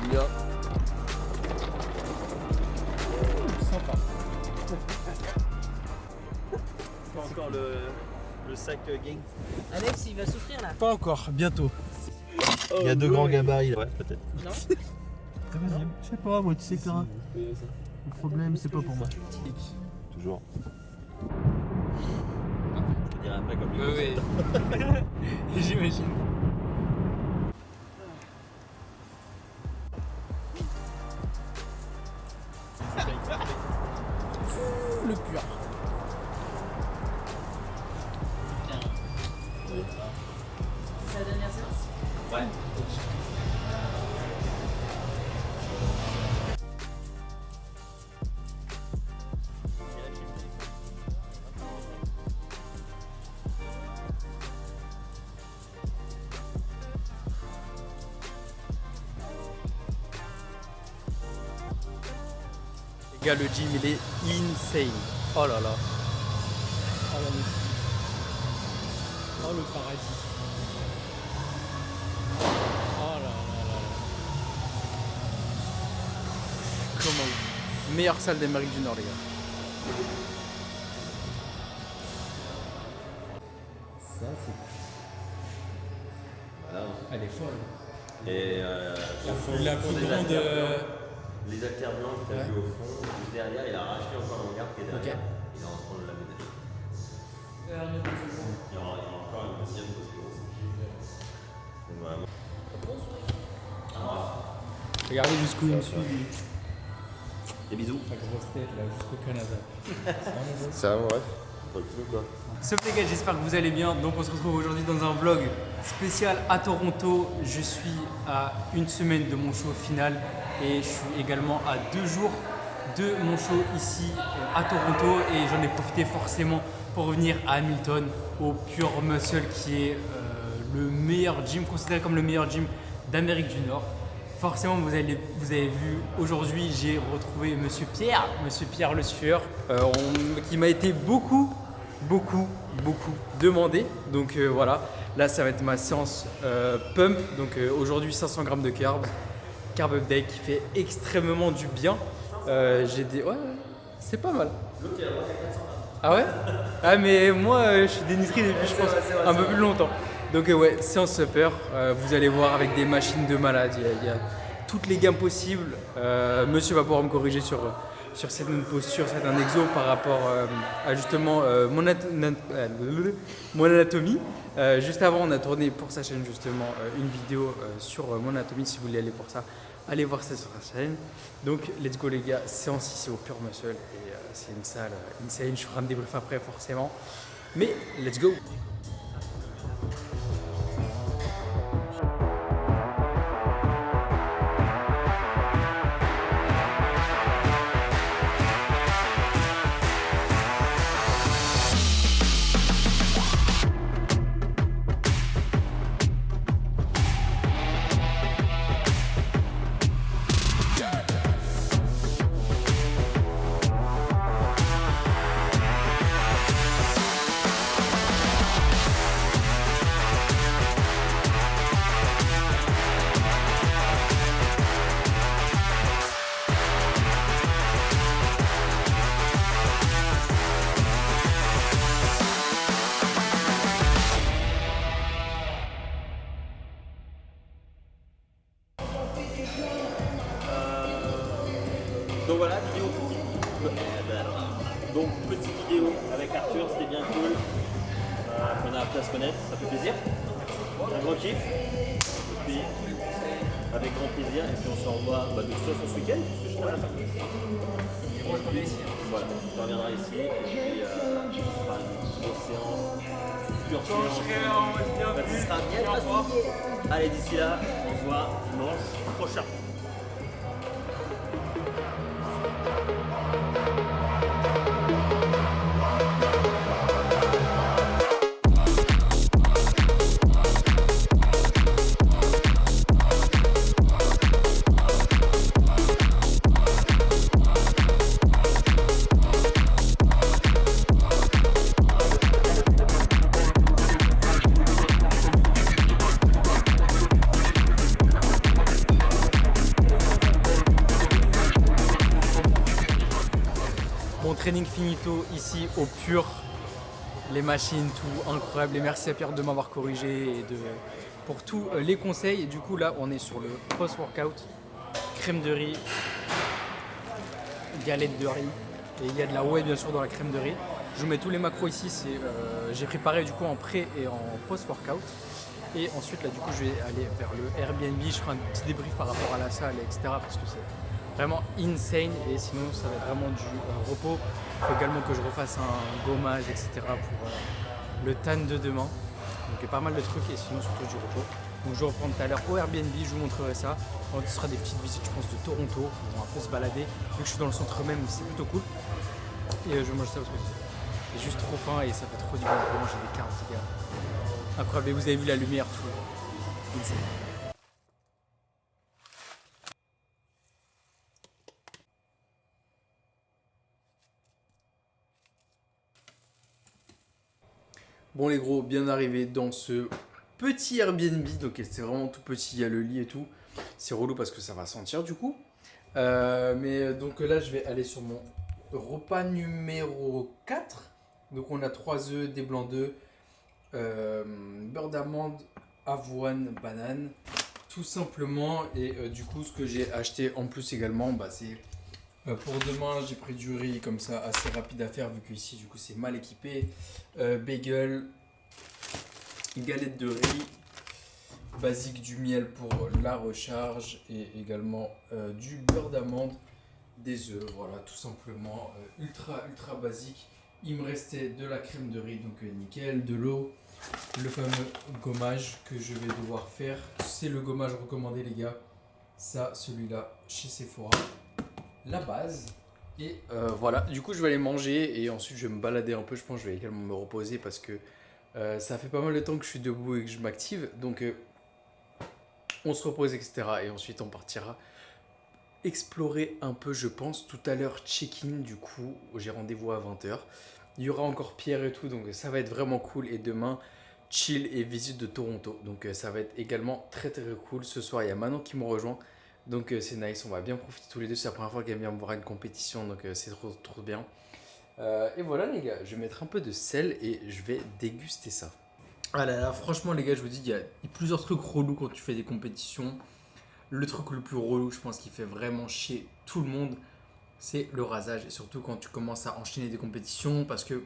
Bien. Sympa. C'est pas encore le sac gang. Alex, il va souffrir là. Pas encore, bientôt. Il y a deux grands gabarits. Ouais, peut-être. Non. Je sais pas, moi tu sais Clara. Le problème c'est pas pour moi. Toujours. Je te dirai après comme Oui. J'imagine. Le pur. C'est la dernière séance. Ouais. Les gars, le gym il est insane. Oh là là. Oh la médecine. Oh le paradis. Oh là là là là. Comment? Meilleure salle d'Amérique du Nord, les gars. Ça c'est. Voilà. Elle est folle. Et La plus grande. Les haltères blancs que tu as vu au fond, juste derrière, il a racheté encore un garde qui est derrière. Ok. Il est en train de la médaille. Il y aura encore une deuxième position. Donc vraiment. Regardez jusqu'où il me suit. Des bisous. Sa grosse tête là, jusqu'au Canada. C'est vraiment vrai. Pas le feu quoi. Sauf les gars, j'espère que vous allez bien. Donc on se retrouve aujourd'hui dans un vlog spécial à Toronto. Je suis à une semaine de mon show final et je suis également à 2 jours de mon show ici à Toronto et j'en ai profité forcément pour revenir à Hamilton au Pure Muscle qui est le meilleur gym, considéré comme le meilleur gym d'Amérique du Nord. Forcément, vous avez vu, aujourd'hui, j'ai retrouvé Monsieur Pierre Le Sueur, qui m'a été beaucoup demandé. Donc voilà, là ça va être ma séance pump. Donc aujourd'hui 500 grammes de carbs, carb up day qui fait extrêmement du bien. J'ai des, ouais, c'est pas mal. Ah ouais? Ah mais moi je suis dénutri depuis je pense un peu plus longtemps. Donc ouais, séance upper, vous allez voir avec des machines de malade, il y a toutes les gammes possibles. Monsieur va pouvoir me corriger sur certaines postures, certains exos par rapport à justement mon anatomie. Juste avant, on a tourné pour sa chaîne justement une vidéo sur mon anatomie. Si vous voulez aller voir ça, allez voir ça sur sa chaîne. Donc, let's go les gars, séance ici au Pure Muscle. Et c'est une salle insane, je ferai un débrief après forcément. Mais let's go! Donc voilà, vidéo petite. Donc petite vidéo avec Arthur, c'était bien cool. On a appris à se connaître, ça fait plaisir. Un grand kiff. Et puis avec grand plaisir. Et puis on se revoit de toute façon ce week-end, parce que je serai à la fin. Voilà, on reviendra ici et puis on fera une grosse séance. Pure séance. Tu seras bien fatigué. Allez, d'ici là, on se voit dimanche prochain. training finito ici au Pur. Les machines, tout incroyable. Et merci à Pierre de m'avoir corrigé et pour tous les conseils. Et du coup, là, on est sur le post-workout. Crème de riz, galette de riz. Et il y a de la whey, bien sûr, dans la crème de riz. Je vous mets tous les macros ici. J'ai préparé du coup en pré et en post-workout. Et ensuite, là, du coup, je vais aller vers le Airbnb. Je ferai un petit débrief par rapport à la salle, etc. Parce que c'est vraiment insane. Et sinon, ça va être vraiment du repos. Il faut également que je refasse un gommage, etc. pour le tan de demain. Donc, il y a pas mal de trucs et sinon, surtout du repos. Donc, je vais reprendre tout à l'heure au Airbnb. Je vous montrerai ça. Ensuite, ce sera des petites visites, je pense, de Toronto. On va un peu se balader. Vu que je suis dans le centre même, c'est plutôt cool. Et je mange ça au spectacle. J'ai juste trop faim et ça fait trop du bien. Vraiment, j'ai des cartes, les gars. Incroyable, et vous avez vu la lumière, tout. Insane. Bon les gros, bien arrivé dans ce petit Airbnb. Donc c'est vraiment tout petit, il y a le lit et tout. C'est relou parce que ça va sentir du coup. Mais donc là, je vais aller sur mon repas numéro 4. Donc on a 3 œufs, des blancs d'œufs, beurre d'amande, avoine, banane, tout simplement. Et du coup, ce que j'ai acheté en plus également, c'est pour demain, j'ai pris du riz comme ça, assez rapide à faire vu que ici, du coup, c'est mal équipé. Bagel, galette de riz, basique du miel pour la recharge et également du beurre d'amande, des œufs, voilà, tout simplement ultra basique. Il me restait de la crème de riz, donc nickel, de l'eau, le fameux gommage que je vais devoir faire. C'est le gommage recommandé, les gars. Ça, celui-là, chez Sephora. La base. Et voilà, du coup, je vais aller manger et ensuite, je vais me balader un peu. Je pense que je vais également me reposer parce que ça fait pas mal de temps que je suis debout et que je m'active. Donc, on se repose, etc. Et ensuite, on partira explorer un peu, je pense. Tout à l'heure, check-in, du coup, j'ai rendez-vous à 20h. Il y aura encore Pierre et tout, donc ça va être vraiment cool. Et demain, chill et visite de Toronto. Donc ça va être également très cool. Ce soir, il y a Manon qui me rejoint. Donc c'est nice, on va bien profiter tous les deux. C'est la première fois qu'elle vient me voir à une compétition, donc c'est trop bien. Et voilà les gars, je vais mettre un peu de sel et je vais déguster ça. Ah là là, franchement les gars, je vous dis, il y a plusieurs trucs relous quand tu fais des compétitions. Le truc le plus relou, je pense, qui fait vraiment chier tout le monde, c'est le rasage. Et surtout quand tu commences à enchaîner des compétitions parce que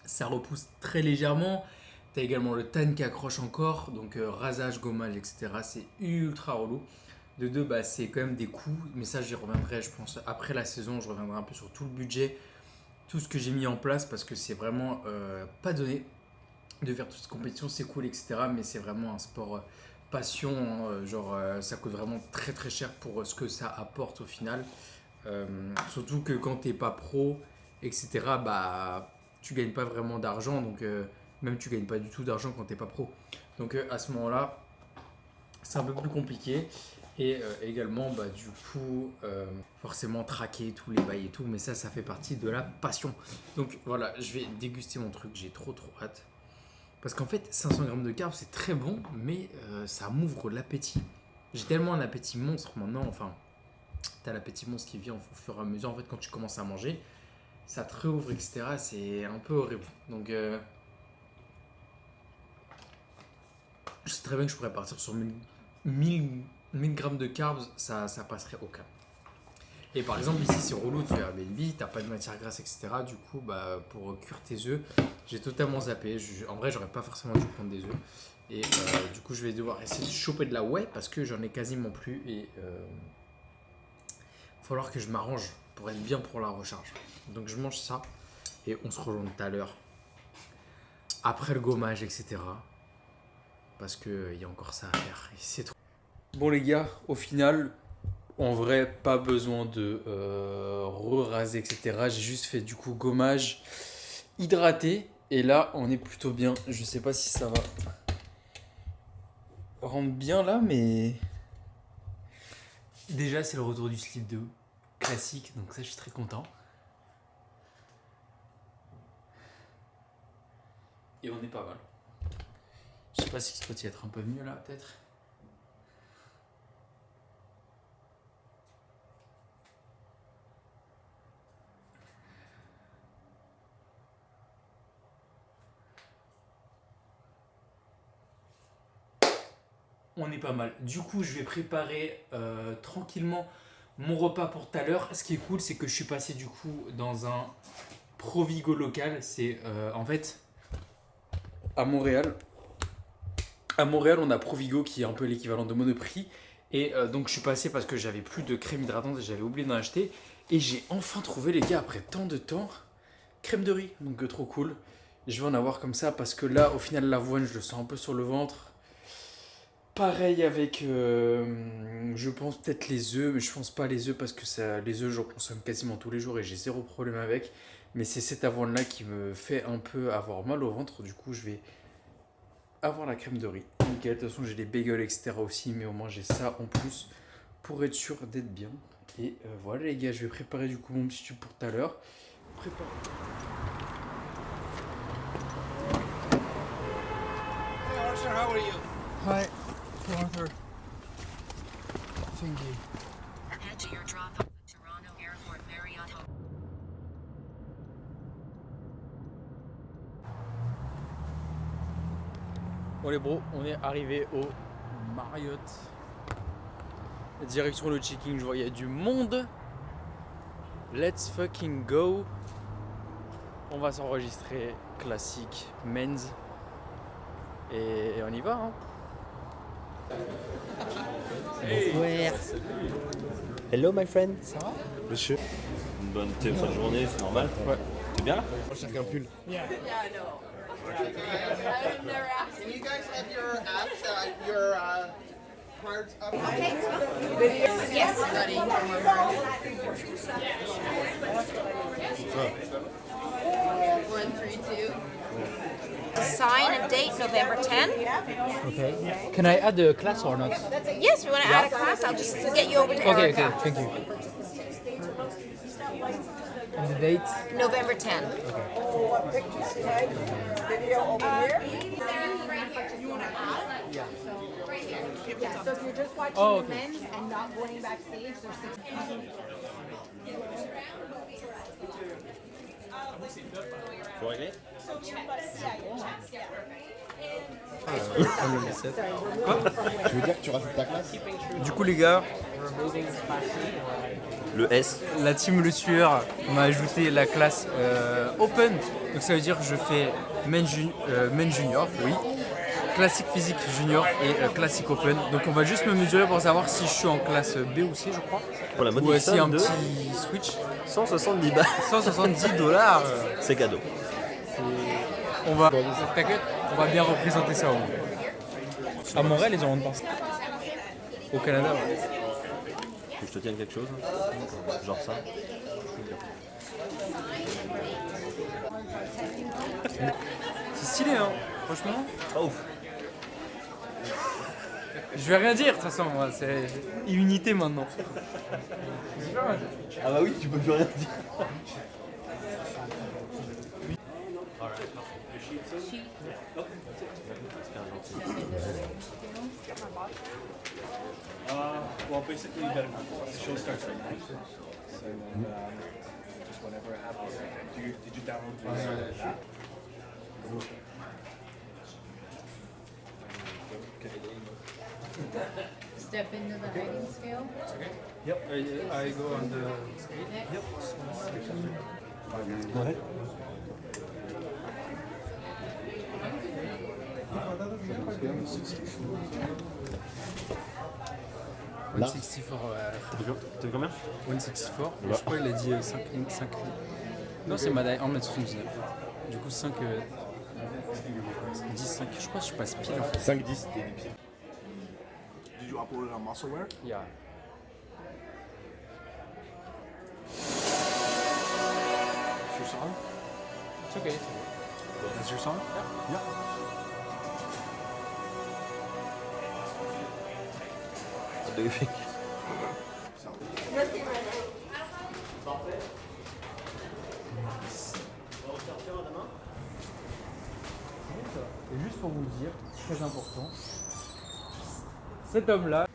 ça repousse très légèrement. Tu as également le tan qui accroche encore. Donc rasage, gommage, etc. C'est ultra relou. De deux, c'est quand même des coûts. Mais ça, j'y reviendrai, je pense, après la saison. Je reviendrai un peu sur tout le budget, tout ce que j'ai mis en place parce que c'est vraiment pas donné de faire toutes ces compétitions. C'est cool, etc. Mais c'est vraiment un sport passion. Ça coûte vraiment très cher pour ce que ça apporte au final. Surtout que quand tu n'es pas pro, etc., tu gagnes pas vraiment d'argent. Donc, même tu gagnes pas du tout d'argent quand tu n'es pas pro. Donc, à ce moment-là, c'est un peu plus compliqué. Et également, du coup, forcément traquer tous les bails et tout. Mais ça fait partie de la passion. Donc, voilà, je vais déguster mon truc. J'ai trop hâte. Parce qu'en fait, 500 grammes de carbs, c'est très bon, mais ça m'ouvre l'appétit. J'ai tellement un appétit monstre maintenant. Enfin, t'as l'appétit monstre qui vient au fur et à mesure. En fait, quand tu commences à manger, ça te réouvre, etc. C'est un peu horrible. Donc, je sais très bien que je pourrais partir sur 1000 grammes de carbs, ça passerait aucun. Et par exemple, ici, c'est relou, tu es à Airbnb, t'as pas de matière grasse, etc. Du coup, pour cuire tes œufs, j'ai totalement zappé. En vrai, j'aurais pas forcément dû prendre des œufs. Et du coup, je vais devoir essayer de choper de la whey parce que j'en ai quasiment plus. Et il va falloir que je m'arrange pour être bien pour la recharge. Donc, je mange ça et on se rejoint tout à l'heure. Après le gommage, etc. Parce qu'il y a encore ça à faire. Et c'est trop. Bon, les gars, au final, en vrai, pas besoin de re-raser, etc. J'ai juste fait du coup gommage, hydraté. Et là, on est plutôt bien. Je sais pas si ça va rendre bien là, mais... Déjà, c'est le retour du slip de classique. Donc ça, je suis très content. Et on est pas mal. Je sais pas si ça peut y être un peu mieux là, peut-être. on est pas mal. Du coup, je vais préparer tranquillement mon repas pour tout à l'heure. Ce qui est cool, c'est que je suis passé du coup dans un Provigo local. C'est en fait à Montréal. À Montréal, on a Provigo qui est un peu l'équivalent de Monoprix. Et donc, je suis passé parce que j'avais plus de crème hydratante et j'avais oublié d'en acheter. Et j'ai enfin trouvé, les gars, après tant de temps, crème de riz. Donc, trop cool. Je vais en avoir comme ça parce que là, au final, l'avoine, je le sens un peu sur le ventre. Pareil avec, je pense peut-être les œufs, mais je pense pas les œufs parce que ça, les œufs, j'en consomme quasiment tous les jours et j'ai zéro problème avec. Mais c'est cette avoine-là qui me fait un peu avoir mal au ventre. Du coup, je vais avoir la crème de riz. Nickel, de toute façon, j'ai les bagels, etc. aussi, mais au moins j'ai ça en plus pour être sûr d'être bien. Et voilà, les gars, je vais préparer du coup mon petit tube pour tout à l'heure. Préparer. Hey, Archer, how are you? Hi, Arthur. Thank you. Head to your drop-off at Toronto Airport Marriott Hotel. Bon les bros, on est arrivé au Marriott. Direction le check-in, je vois il y a du monde. Let's fucking go. On va s'enregistrer classique men's. Et on y va hein. Hello my friend. Ça va? Monsieur. Une bonne fin de journée, c'est normal. Ouais. T'es bien là? On cherche un pull. Can you guys have your apps, your cards up? One, three, two. Sign and date November 10. Okay. Can I add the class or not? Yes, we want to add a class. I'll just get you over to Okay, Erica. okay, thank you. And the date? November 10. So if you're just watching Oh, the okay. men's and not going backstage, there's 6 Faut régler? Tu veux dire que tu rajoutes ta classe? Du coup les gars, Le S. la team Le Sueur m'a ajouté la classe Open. Donc ça veut dire que je fais men junior, oui. Classique physique junior et classique open. Donc on va juste me mesurer pour savoir si je suis en classe B ou C je crois. Pour la Ou modique si un somme de petit switch. 170 balles. 170 $. C'est cadeau. On va, t'inquiète, on va bien représenter ça au moins. À Montréal ils en vendent pas. Au Canada ouais. Faut que je te tienne quelque chose? Genre ça? C'est stylé hein, franchement. Pas ouf. Je vais rien dire de toute façon, moi, c'est unité maintenant. Ah bah oui, tu peux plus rien dire. Well, basically, you gotta, the show starts right now. So then, just whenever it happens. Did you download the app? Step into the hiding scale. Yep, I go on the skate. Yep. Go ahead. Là. 164, T'as combien? 164. Je crois qu'il a dit 5. Non, c'est Madai, 1m79. Du coup, 5. 10, 5. Je crois que je passe pile en fait. 5-10, t'es des pieds. Did you upload it on Muscleware? Yeah. It's your song? It's okay. That's your song? Yeah. What do you think? Et juste pour vous le dire, très important, cet homme-là,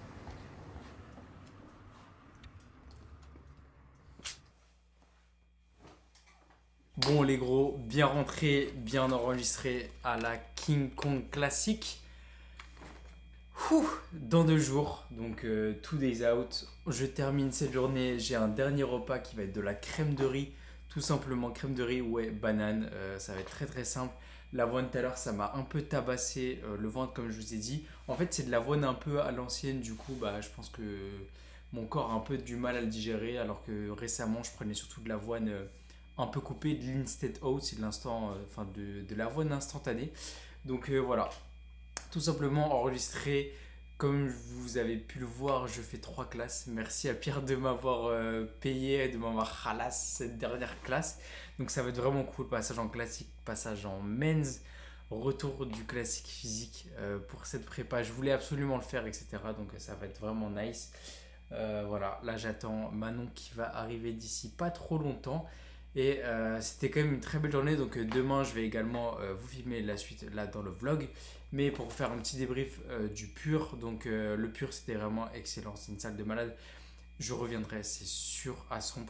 bon les gros, bien rentré, bien enregistré à la King Kong classique. Dans 2 jours, donc 2 days out, je termine cette journée. J'ai un dernier repas qui va être de la crème de riz, tout simplement crème de riz, ouais, banane. Ça va être très très simple. L'avoine tout à l'heure, ça m'a un peu tabassé le ventre, comme je vous ai dit. En fait, c'est de l'avoine un peu à l'ancienne, du coup, je pense que mon corps a un peu du mal à le digérer, alors que récemment, je prenais surtout de l'avoine un peu coupée, de l'instant oat, c'est de l'avoine instantanée. Donc voilà, tout simplement enregistré. Comme vous avez pu le voir, je fais 3 classes. Merci à Pierre de m'avoir payé, de m'avoir ralasse cette dernière classe. Donc ça va être vraiment cool. Passage en classique, passage en men's, retour du classique physique pour cette prépa. Je voulais absolument le faire, etc. Donc ça va être vraiment nice. Voilà, là j'attends Manon qui va arriver d'ici pas trop longtemps. Et c'était quand même une très belle journée. Donc demain, je vais également vous filmer la suite là dans le vlog. Mais pour faire un petit débrief du Pur, donc le Pur c'était vraiment excellent, c'est une salle de malade. Je reviendrai, c'est sûr, à 100%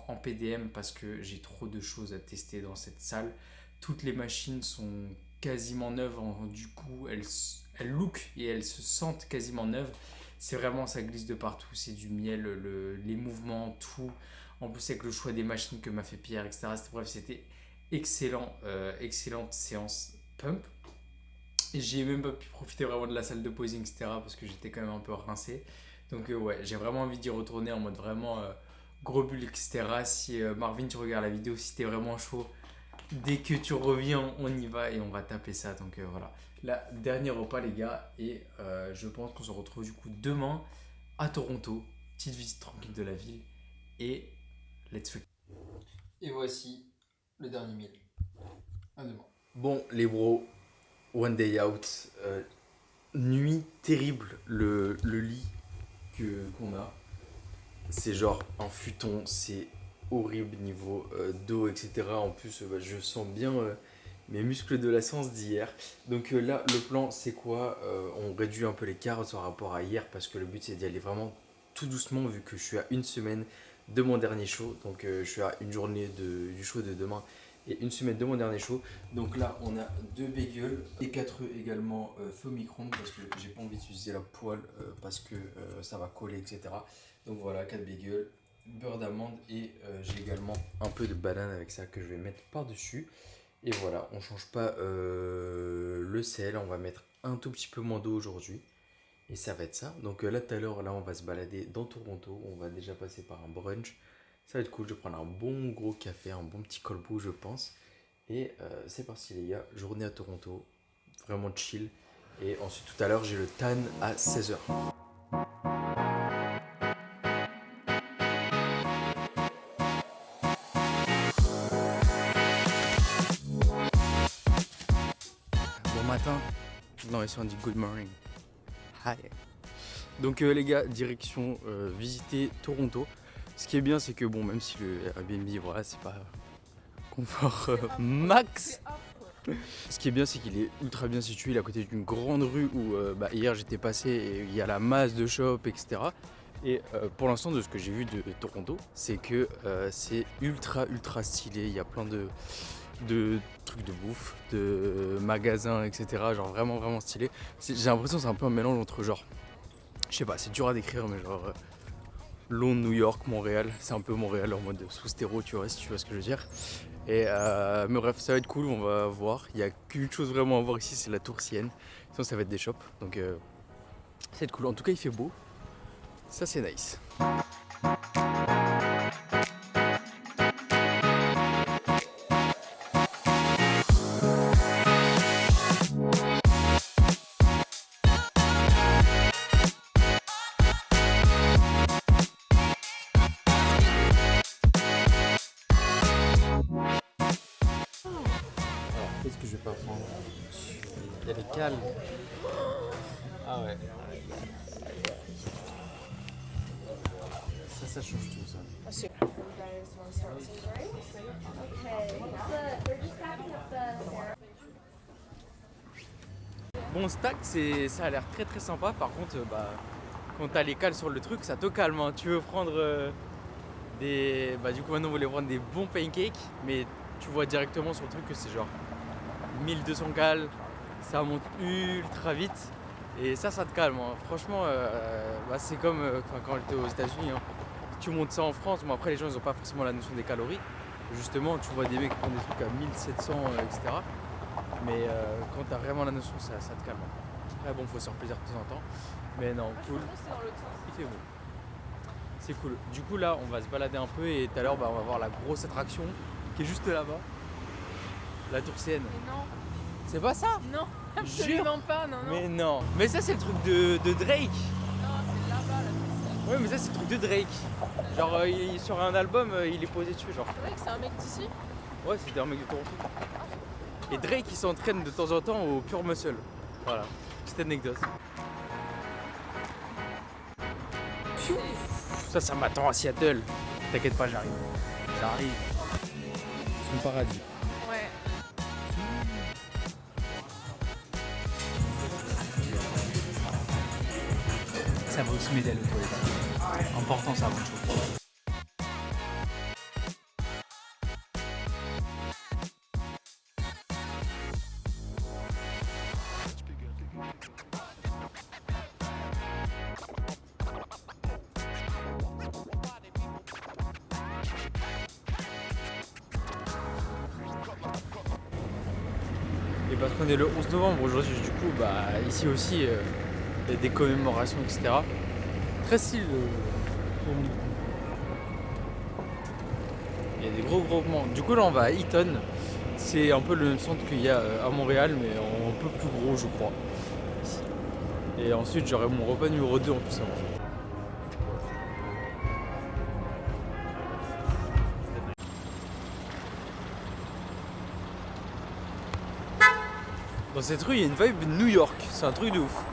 en PDM parce que j'ai trop de choses à tester dans cette salle. Toutes les machines sont quasiment neuves, du coup elles look et elles se sentent quasiment neuves. C'est vraiment, ça glisse de partout, c'est du miel, les mouvements, tout. En plus avec le choix des machines que m'a fait Pierre, etc. Bref, c'était excellent, excellente séance pump. Et j'ai même pas pu profiter vraiment de la salle de posing, etc. parce que j'étais quand même un peu rincé. Donc ouais, j'ai vraiment envie d'y retourner en mode vraiment gros bulle, etc. Si Marvin, tu regardes la vidéo, si t'es vraiment chaud, dès que tu reviens, on y va et on va taper ça. Donc voilà, la dernière repas les gars. Et je pense qu'on se retrouve du coup demain à Toronto. Petite visite tranquille de la ville. Et let's fuck. Et voici le dernier meal. À demain. Bon les bros. One day out, nuit terrible, le lit qu'on a, c'est genre un futon, c'est horrible niveau dos, etc. En plus, je sens bien mes muscles de la séance d'hier. Donc là, le plan, c'est quoi? On réduit un peu l'écart par rapport à hier parce que le but, c'est d'y aller vraiment tout doucement vu que je suis à 1 semaine de mon dernier show. Donc je suis à une journée du show de demain et 1 semaine de mon dernier show. Donc là on a 2 bagels et 4 œufs également feu micro-ondes parce que j'ai pas envie d'utiliser la poêle parce que ça va coller, etc. Donc voilà, 4 bagels, beurre d'amande et j'ai également un peu de banane avec ça que je vais mettre par dessus. Et voilà, on change pas le sel, on va mettre un tout petit peu moins d'eau aujourd'hui et ça va être ça. Donc là tout à l'heure, là on va se balader dans Toronto, on va déjà passer par un brunch. Ça va être cool, je vais prendre un bon gros café, un bon petit cold brew je pense. Et c'est parti les gars, journée à Toronto, vraiment chill. Et ensuite tout à l'heure j'ai le tan à 16h. Bon matin, non ici on dit good morning. Hi. Donc les gars, direction visiter Toronto. Ce qui est bien, c'est que bon, même si le Airbnb, voilà, c'est pas confort max. Ce qui est bien, c'est qu'il est ultra bien situé. Il est à côté d'une grande rue où hier j'étais passé et il y a la masse de shops, etc. Et pour l'instant, de ce que j'ai vu de Toronto, c'est que c'est ultra stylé. Il y a plein de trucs de bouffe, de magasins, etc. Genre vraiment stylé. J'ai l'impression que c'est un peu un mélange entre genre, je sais pas, c'est dur à décrire, mais genre Londres, New York, Montréal, c'est un peu Montréal en mode sous stéro, tu vois, si tu vois ce que je veux dire. Et mais bref, ça va être cool, on va voir. Il y a qu'une chose vraiment à voir ici, c'est la tour Sienne. Sinon ça va être des shops, donc ça va être cool. En tout cas il fait beau, ça c'est nice. Qu'est-ce que je vais pas prendre? Il y a des cales. Ah ouais. Ça change tout ça. Bon, stack, ça a l'air très sympa. Par contre, quand t'as les cales sur le truc, ça te calme. Hein. Tu veux prendre des. Du coup, maintenant, on voulait prendre des bons pancakes, mais tu vois directement sur le truc que c'est genre 1200 cales, ça monte ultra vite. Et ça te calme. Hein. Franchement, c'est comme quand j'étais aux États-Unis. Hein. Tu montes ça en France, mais après les gens ils ont pas forcément la notion des calories. Justement, tu vois des mecs qui prennent des trucs à 1700, etc. Mais quand t'as vraiment la notion, ça te calme. Après bon, faut se faire plaisir de temps en temps. Mais non, cool. Il fait beau. C'est cool. Du coup là, on va se balader un peu et tout à l'heure, on va voir la grosse attraction qui est juste là-bas. La tour CN. Mais non, C'est pas ça? non, Jure. absolument pas, non, non. Mais non. Mais ça c'est le truc de Drake. Non, c'est là-bas, la Ouais, mais ça c'est le truc de Drake. Genre sur un album, il est posé dessus genre. C'est vrai que c'est un mec d'ici. Ouais, c'était un mec de Toronto. Et Drake il s'entraîne de temps en temps au Pure Muscle. Voilà, petite anecdote. Ça m'attend à Seattle. T'inquiète pas, j'arrive. J'arrive. Son paradis. Ouais. Ça va aussi m'aider à toilette. Important ça avant de chauffer. Et parce qu'on est le 11 novembre aujourd'hui, du coup, ici aussi, il y a des commémorations, etc. Très stylé. Il y a des gros groupements. Du coup, là, on va à Eaton. C'est un peu le même centre qu'il y a à Montréal, mais un peu plus gros, je crois. Ici. Et ensuite, j'aurai mon repas numéro 2 en plus. Dans cette rue, il y a une vibe New York. C'est un truc de ouf.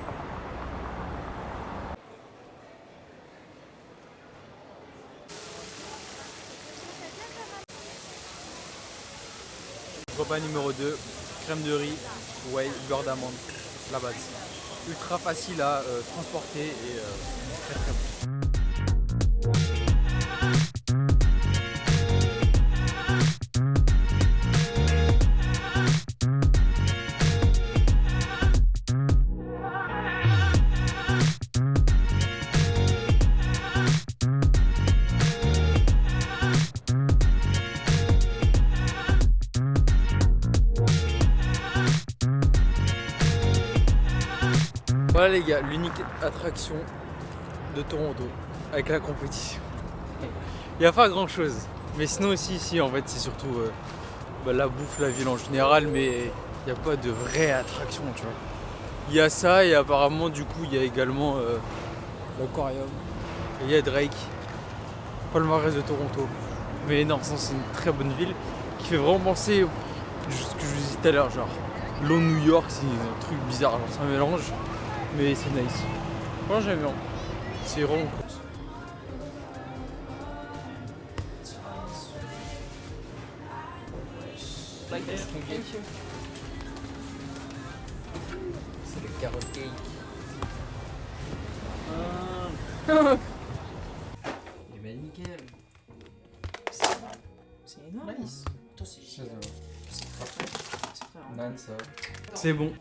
Repas numéro 2, crème de riz, whey, beurre d'amande, la base. Ultra facile à transporter et très très bon. Voilà les gars, l'unique attraction de Toronto avec la compétition. Il n'y a pas grand chose. Mais sinon aussi ici en fait c'est surtout la bouffe, la ville en général, mais il n'y a pas de vraie attraction, tu vois. Il y a ça et apparemment du coup il y a également l'aquarium. Et il y a Drake, palmarès de Toronto. Mais non, sinon c'est une très bonne ville qui fait vraiment penser à ce que je vous disais tout à l'heure, genre l'eau New York, c'est un truc bizarre, genre c'est un mélange. Mais c'est nice. Moi j'aime bien. C'est vraiment cool. Like this. Thank you. C'est le carrot cake. Et ben nickel. C'est énorme. Nice. Toi, C'est bon.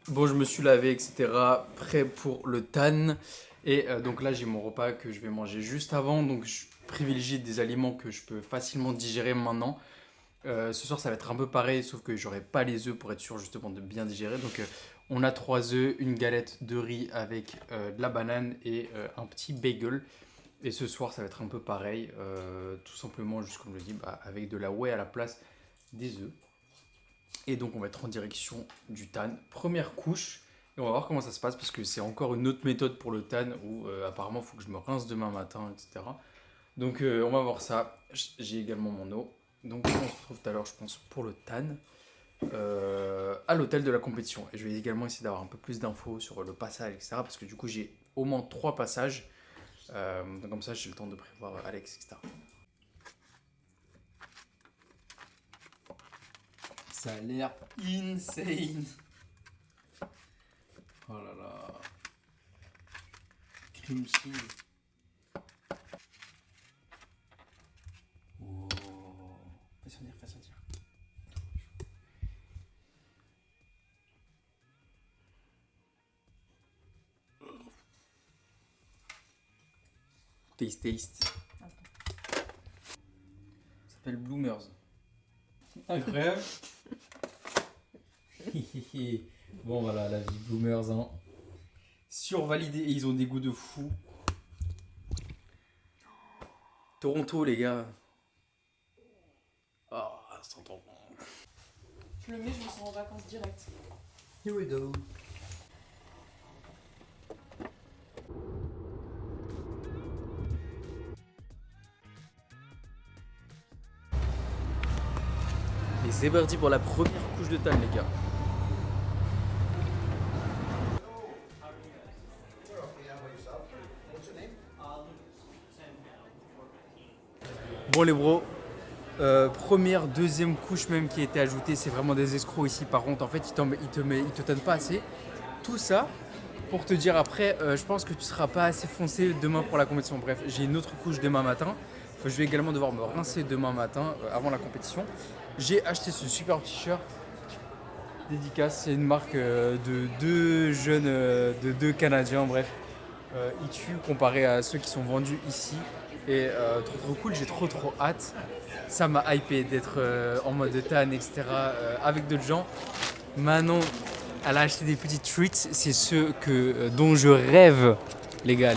Bon, je me suis lavé, etc. Prêt pour le tan. Et donc là, j'ai mon repas que je vais manger juste avant. Donc, je privilégie des aliments que je peux facilement digérer maintenant. Ce soir, ça va être un peu pareil, sauf que j'aurai pas les œufs pour être sûr justement de bien digérer. Donc, on a 3 œufs, une galette de riz avec de la banane et un petit bagel. Et ce soir, ça va être un peu pareil. Tout simplement, juste comme je le dis, avec de la whey à la place des œufs. Et donc on va être en direction du tan, première couche, et on va voir comment ça se passe parce que c'est encore une autre méthode pour le tan où apparemment il faut que je me rince demain matin, etc. Donc on va voir ça. J'ai également mon eau, donc on se retrouve tout à l'heure je pense pour le tan à l'hôtel de la compétition. Et je vais également essayer d'avoir un peu plus d'infos sur le passage, etc. Parce que du coup j'ai au moins 3 passages, donc comme ça j'ai le temps de prévoir Alex, etc. Ça a l'air insane. Oh là là. Cream cheese. Oh. Fais sentir, fais sentir. Taste. Ça s'appelle Bloomers. Incroyable. Bon voilà, la vie Bloomers, hein. Survalidé et ils ont des goûts de fou. Toronto les gars. Ah, ça s'entend. Je le mets, je me sens en vacances direct. Here we go. Et c'est parti pour la première couche de tan les gars. Bon les bros, première, deuxième couche même qui a été ajoutée, c'est vraiment des escrocs ici par contre. En fait ils te donnent pas assez. Tout ça pour te dire après, je pense que tu seras pas assez foncé demain pour la compétition. Bref, j'ai une autre couche demain matin. Je vais également devoir me rincer demain matin avant la compétition. J'ai acheté ce super t-shirt dédicace, c'est une marque de deux jeunes, de deux Canadiens, bref. Ils tuent comparé à ceux qui sont vendus ici. Et trop cool, j'ai trop hâte. Ça m'a hypé d'être en mode tan, etc. Avec d'autres gens. Manon, elle a acheté des petits treats, c'est ceux dont je rêve. Les gars,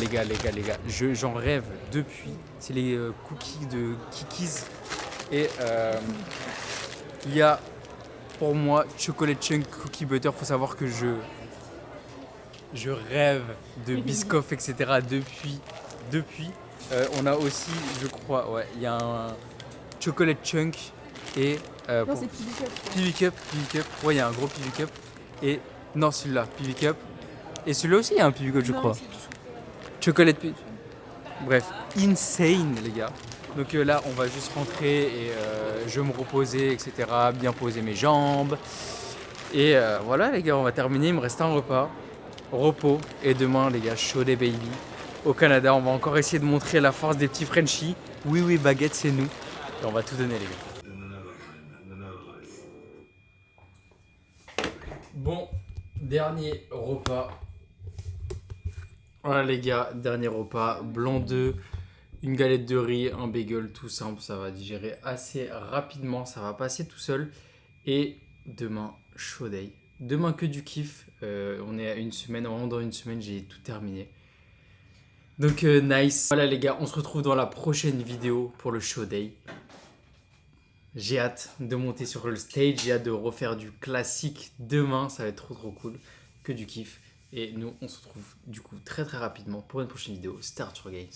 j'en rêve depuis. C'est les cookies de Kiki's. Et il y a pour moi chocolate chunk cookie butter. Faut savoir que je rêve de Biscoff, etc. Depuis. On a aussi, je crois, ouais, il y a un chocolate chunk et Non, c'est PB Cup. PB Cup. Ouais, il y a un gros PB Cup. Et non, celui-là, PB Cup. Et celui-là aussi, il y a un PB Cup, je crois. Chocolate PB. Bref, insane, les gars. Donc là, on va juste rentrer et je vais me reposer, etc. Bien poser mes jambes. Et voilà, les gars, on va terminer. Il me reste un repas. Repos. Et demain, les gars, show des baby. Au Canada, on va encore essayer de montrer la force des petits Frenchies. Oui, baguette, c'est nous. Et on va tout donner, les gars. Bon, dernier repas. Voilà, les gars, dernier repas. Blanc d'œuf, une galette de riz, un bagel, tout simple. Ça va digérer assez rapidement. Ça va passer tout seul. Et demain, show day. Demain, que du kiff. On est à une semaine. Vraiment, dans une semaine, j'ai tout terminé. Donc nice. Voilà les gars, on se retrouve dans la prochaine vidéo pour le show day. J'ai hâte de monter sur le stage, j'ai hâte de refaire du classique demain, ça va être trop cool, que du kiff. Et nous on se retrouve du coup très rapidement pour une prochaine vidéo Start Your Games.